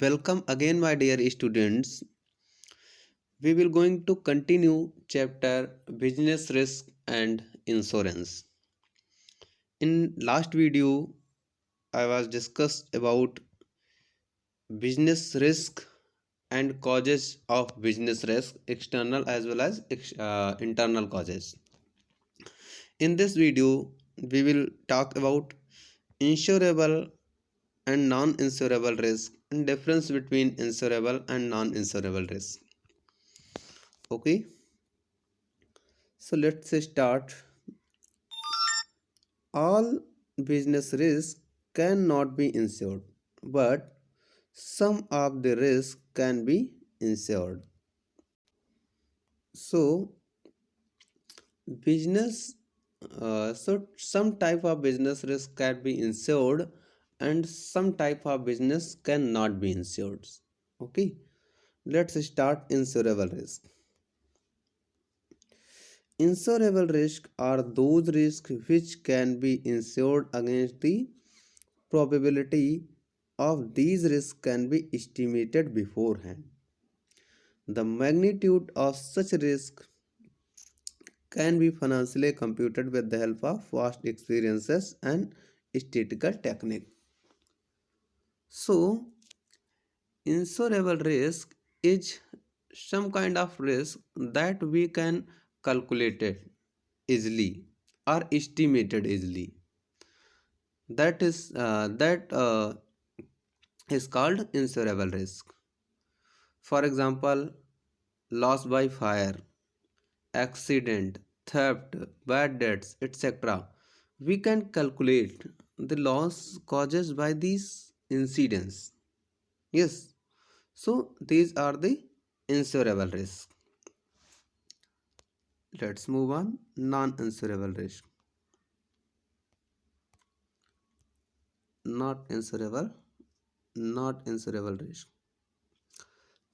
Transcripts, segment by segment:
Welcome again, my dear students. We will going to continue chapter business risk and insurance. In last video, I was discussed about business risk and causes of business risk, external as well as internal causes. In this video, we will talk about insurable and non-insurable risk and difference between insurable and non-insurable risk. Okay, so let's start. All business risks cannot be insured, but some of the risks can be insured. So, business, so some type of business risk can be insured, and some type of business cannot be insured. Okay, let's start insurable risk. Insurable risks are those risks which can be insured against. The probability of these risks can be estimated beforehand. The magnitude of such risk can be financially computed with the help of past experiences and statistical technique. So, insurable risk is some kind of risk that we can calculate it easily or estimated easily. That is called insurable risk. For example, loss by fire, accident, theft, bad debts, etc. We can calculate the loss causes by these incidents. Yes, so these are the insurable risks. Let's move on. Non-insurable risk. Not insurable, not insurable risk.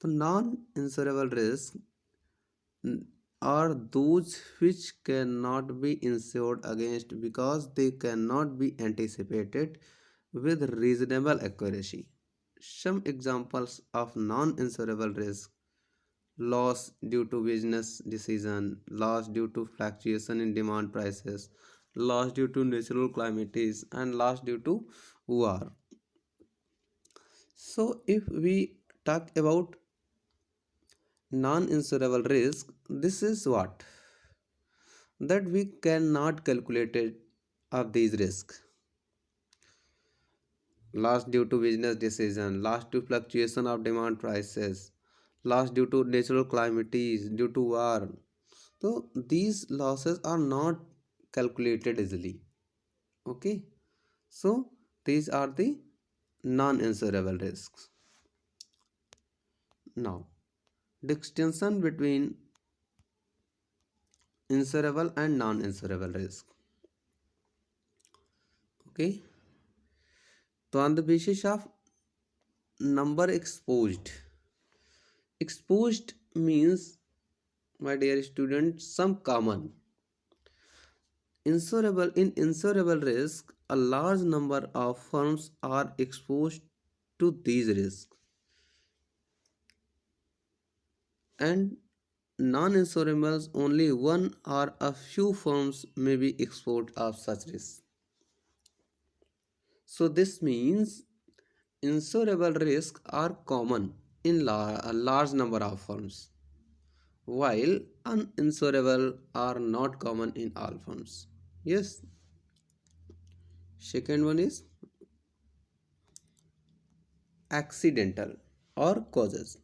The non-insurable risk are those which cannot be insured against because they cannot be anticipated with reasonable accuracy. Some examples of non-insurable risk: loss due to business decision, loss due to fluctuation in demand prices, loss due to natural calamities, and loss due to war. So, if we talk about non-insurable risk, this is what that we cannot calculate it of these risks: loss due to business decision, loss to fluctuation of demand prices, loss due to natural calamities, due to war. So these losses are not calculated easily. Okay, so these are the non-insurable risks. Now, distinction between insurable and non-insurable risk. Okay, so on the basis of number exposed. Exposed means, my dear student, some common. In insurable risk, a large number of firms are exposed to these risks, and non-insurables only one or a few firms may be exposed of such risks. So this means insurable risks are common in a large number of firms, while uninsurable are not common in all firms. Yes. Second one is accidental or causes.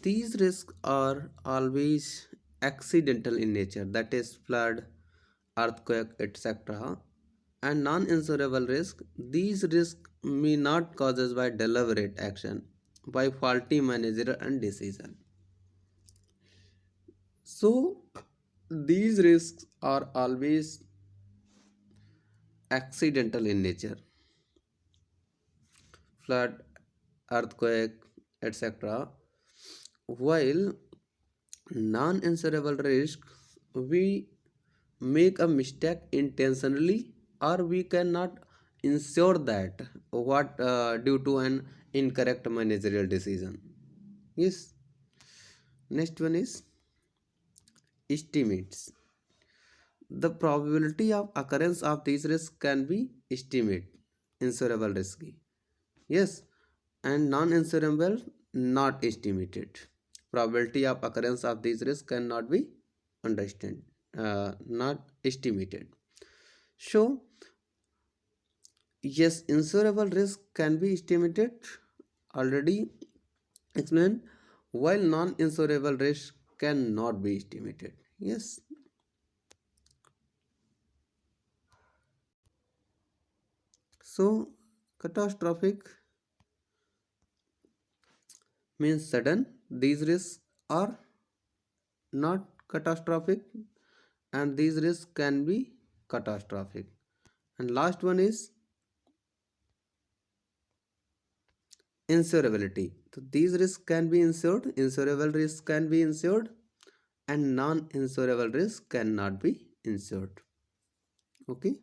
These risks are always accidental in nature, that is flood, earthquake, etc. And non-insurable risk, these risks may not causes by deliberate action, by faulty managerial and decision. So these risks are always accidental in nature: flood, earthquake, etc. While non-insurable risk, we make a mistake intentionally, or we cannot ensure that what due to an incorrect managerial decision. Yes. Next one is estimates. The probability of occurrence of these risks can be estimated. Insurable risky. Yes, and non-insurable not estimated. Probability of occurrence of these risks cannot be understood, not estimated. So yes, insurable risk can be estimated. Already explained. While non-insurable risk cannot be estimated. Yes. So catastrophic means sudden. These risks are not catastrophic, and these risks can be catastrophic. And last one is insurability. So these risks can be insured, insurable risks can be insured, and non-insurable risk cannot be insured. Okay.